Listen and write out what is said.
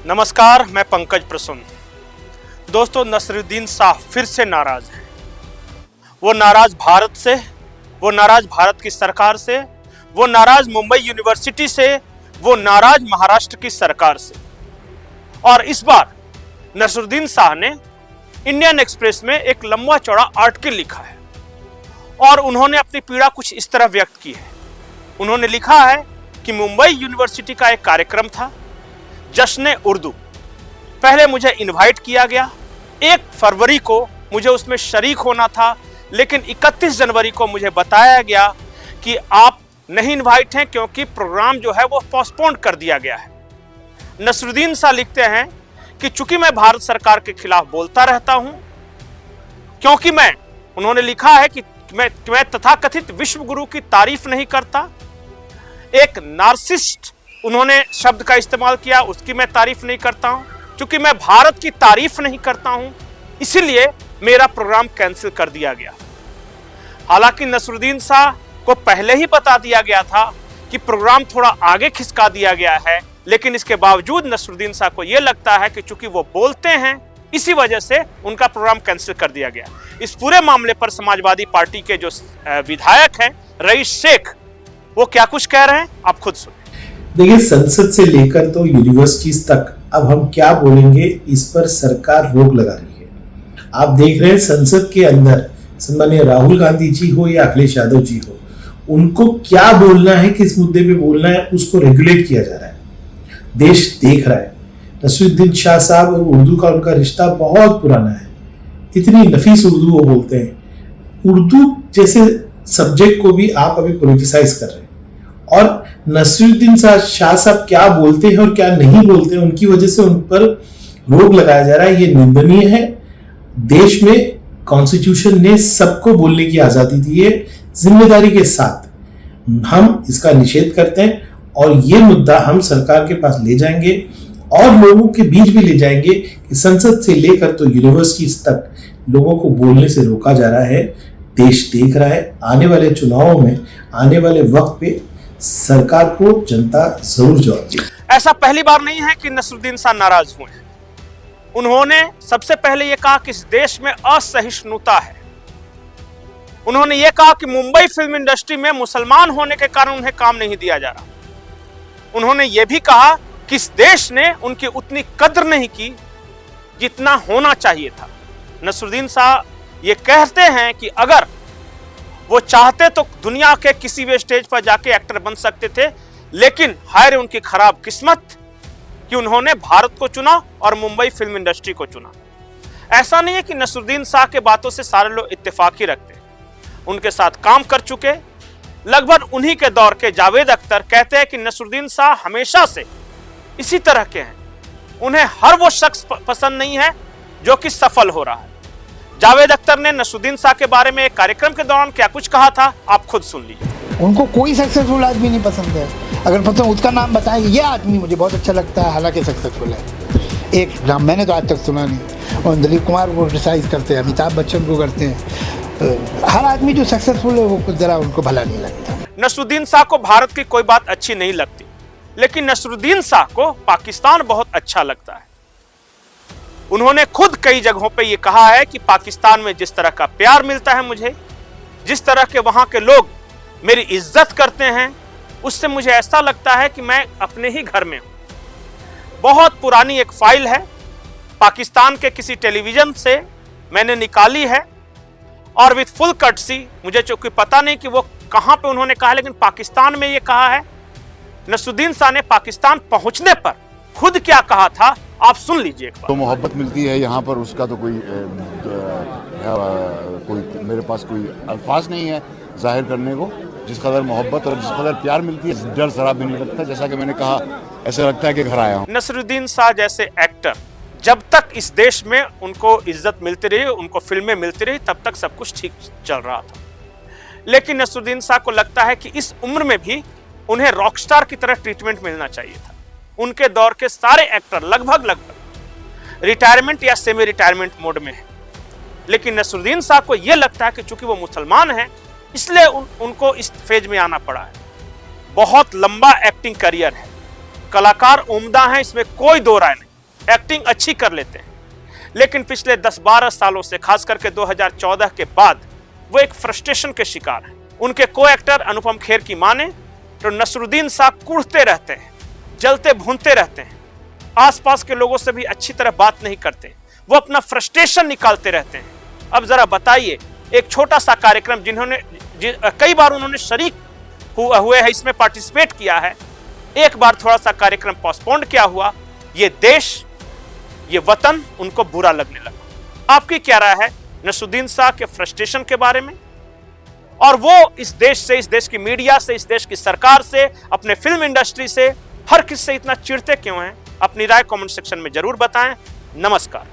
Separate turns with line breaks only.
नमस्कार, मैं पंकज प्रसून। दोस्तों, नसरुद्दीन शाह फिर से नाराज है। वो नाराज भारत से, वो नाराज भारत की सरकार से, वो नाराज मुंबई यूनिवर्सिटी से, वो नाराज महाराष्ट्र की सरकार से। और इस बार नसरुद्दीन शाह ने इंडियन एक्सप्रेस में एक लंबा चौड़ा आर्टिकल लिखा है और उन्होंने अपनी पीड़ा कुछ इस तरह व्यक्त की है। उन्होंने लिखा है कि मुंबई यूनिवर्सिटी का एक कार्यक्रम था, जश्न उर्दू। पहले मुझे इनवाइट किया गया, 1 फरवरी को मुझे उसमें शरीक होना था, लेकिन 31 जनवरी को मुझे बताया गया कि आप नहीं इनवाइट हैं क्योंकि प्रोग्राम जो है वो पोस्टपोन कर दिया गया है। नसरुद्दीन शाह लिखते हैं कि चूंकि मैं भारत सरकार के खिलाफ बोलता रहता हूं, क्योंकि उन्होंने लिखा है कि मैं तथाकथित विश्व गुरु की तारीफ नहीं करता, एक नार्सिस्ट उन्होंने शब्द का इस्तेमाल किया, उसकी मैं तारीफ नहीं करता हूं, क्योंकि मैं भारत की तारीफ नहीं करता हूं, इसीलिए मेरा प्रोग्राम कैंसिल कर दिया गया। हालांकि नसरुद्दीन शाह को पहले ही बता दिया गया था कि प्रोग्राम थोड़ा आगे खिसका दिया गया है, लेकिन इसके बावजूद नसरुद्दीन शाह को यह लगता है कि चूंकि वो बोलते हैं, इसी वजह से उनका प्रोग्राम कैंसिल कर दिया गया। इस पूरे मामले पर समाजवादी पार्टी के जो विधायक हैं रईस शेख, वो क्या कुछ कह रहे हैं, आप खुद सुनिए।
देखिए, संसद से लेकर तो यूनिवर्सिटीज तक अब हम क्या बोलेंगे, इस पर सरकार रोक लगा रही है। आप देख रहे हैं संसद के अंदर सम्मानीय राहुल गांधी जी हो या अखिलेश यादव जी हो, उनको क्या बोलना है, किस मुद्दे पे बोलना है, उसको रेगुलेट किया जा रहा है। देश देख रहा है। नसरुद्दीन शाह साहब और उर्दू का उनका रिश्ता बहुत पुराना है। इतनी नफीस उर्दू वो बोलते हैं। उर्दू जैसे सब्जेक्ट को भी आप अभी पॉलिटिसाइज कर रहे हैं। और नसरुद्दीन शाह साहब क्या बोलते हैं और क्या नहीं बोलते हैं, उनकी वजह से उन पर रोक लगाया जा रहा है। ये निंदनीय है। देश में कॉन्स्टिट्यूशन ने सबको बोलने की आजादी दी है, जिम्मेदारी के साथ। हम इसका निषेध करते हैं और ये मुद्दा हम सरकार के पास ले जाएंगे और लोगों के बीच भी ले जाएंगे कि संसद से लेकर तो यूनिवर्सिटीज तक लोगों को बोलने से रोका जा रहा है। देश देख रहा है। आने वाले चुनावों में, आने वाले वक्त पे सरकार को जनता जरूर जवाब देगी।
ऐसा पहली बार नहीं है कि नसरुद्दीन शाह नाराज हुए हैं। उन्होंने सबसे पहले यह कहा कि इस देश में असहिष्णुता है। उन्होंने यह कहा कि मुंबई फिल्म इंडस्ट्री में मुसलमान होने के कारण उन्हें काम नहीं दिया जा रहा। उन्होंने यह भी कहा कि इस देश ने उनकी उतनी कद्र नहीं की जितना होना चाहिए था। नसरुद्दीन शाह ये कहते हैं कि अगर वो चाहते तो दुनिया के किसी भी स्टेज पर जाके एक्टर बन सकते थे, लेकिन हाय रे उनकी खराब किस्मत कि उन्होंने भारत को चुना और मुंबई फिल्म इंडस्ट्री को चुना। ऐसा नहीं है कि नसरुद्दीन शाह के बातों से सारे लोग इत्तेफाक ही रखते हैं। उनके साथ काम कर चुके लगभग उन्हीं के दौर के जावेद अख्तर कहते हैं कि नसरुद्दीन शाह हमेशा से इसी तरह के हैं। उन्हें हर वो शख्स पसंद नहीं है जो कि सफल हो रहा है। जावेद अख्तर ने नसरुद्दीन शाह के बारे में एक कार्यक्रम के दौरान क्या कुछ कहा था, आप खुद सुन लीजिए।
उनको कोई सक्सेसफुल आदमी नहीं पसंद है। अगर पसंद उसका नाम बताएंगे, ये आदमी मुझे बहुत अच्छा लगता है, हालांकि सक्सेसफुल है, एक नाम मैंने तो आज तक सुना नहीं। और दिलीप कुमार को क्रिटिसाइज करते हैं, अमिताभ बच्चन को करते हैं। हर आदमी जो सक्सेसफुल है वो कुछ जरा उनको भला नहीं लगता।
नसरुद्दीन शाह को भारत की कोई बात अच्छी नहीं लगती, लेकिन नसरुद्दीन शाह को पाकिस्तान बहुत अच्छा लगता है। उन्होंने खुद कई जगहों पे ये कहा है कि पाकिस्तान में जिस तरह का प्यार मिलता है मुझे, जिस तरह के वहां के लोग मेरी इज्जत करते हैं, उससे मुझे ऐसा लगता है कि मैं अपने ही घर में हूं। बहुत पुरानी एक फाइल है, पाकिस्तान के किसी टेलीविजन से मैंने निकाली है और विद फुल कटसी, मुझे चूंकि पता नहीं कि वो कहां पे उन्होंने कहा, लेकिन पाकिस्तान में ये कहा है। नसरुद्दीन शाह ने पाकिस्तान पहुंचने पर खुद क्या कहा था, आप सुन लीजिए।
तो मोहब्बत मिलती है यहाँ पर, उसका तो कोई मेरे पास कोई अल्फाज नहीं है जाहिर करने को। जिस कदर मोहब्बत और जिस कदर प्यार मिलती है, डर शराब भी नहीं लगता। जैसा कि मैंने कहा, ऐसा लगता है कि घर आया हूँ।
नसरुद्दीन शाह जैसे एक्टर जब तक इस देश में उनको इज्जत मिलती रही, उनको फिल्में मिलती रही, तब तक सब कुछ ठीक चल रहा था। लेकिन नसरुद्दीन शाह को लगता है कि इस उम्र में भी उन्हें रॉकस्टार की तरह ट्रीटमेंट मिलना चाहिए था। उनके दौर के सारे एक्टर लगभग रिटायरमेंट या सेमी रिटायरमेंट मोड में हैं। लेकिन नसरुद्दीन शाह को यह लगता है कि चूंकि वो मुसलमान हैं, इसलिए उनको इस फेज में आना पड़ा है। बहुत लंबा एक्टिंग करियर है, कलाकार उम्दा हैं, इसमें कोई दो राय नहीं। एक्टिंग अच्छी कर लेते हैं, लेकिन पिछले 10-12 सालों से, खास करके 2014 के बाद, वो एक फ्रस्ट्रेशन के शिकार हैं। उनके को एक्टर अनुपम खेर की माने तो नसरुद्दीन शाह कुढ़ते रहते हैं, जलते भूनते रहते हैं, आसपास के लोगों से भी अच्छी तरह बात नहीं करते, वो अपना फ्रस्ट्रेशन निकालते रहते हैं। अब जरा बताइए, एक छोटा सा कार्यक्रम जिन्होंने कई बार उन्होंने शरीक हुए हैं, इसमें पार्टिसिपेट किया है, एक बार थोड़ा सा कार्यक्रम पोस्टपोन्ड किया हुआ, ये देश, ये वतन उनको बुरा लगने लगा। आपकी क्या राय है नसरुद्दीन शाह के फ्रस्ट्रेशन के बारे में? और वो इस देश से, इस देश की मीडिया से, इस देश की सरकार से, अपने फिल्म इंडस्ट्री से, हर किसी से इतना चिढ़ते क्यों हैं? अपनी राय कमेंट सेक्शन में जरूर बताएं। नमस्कार।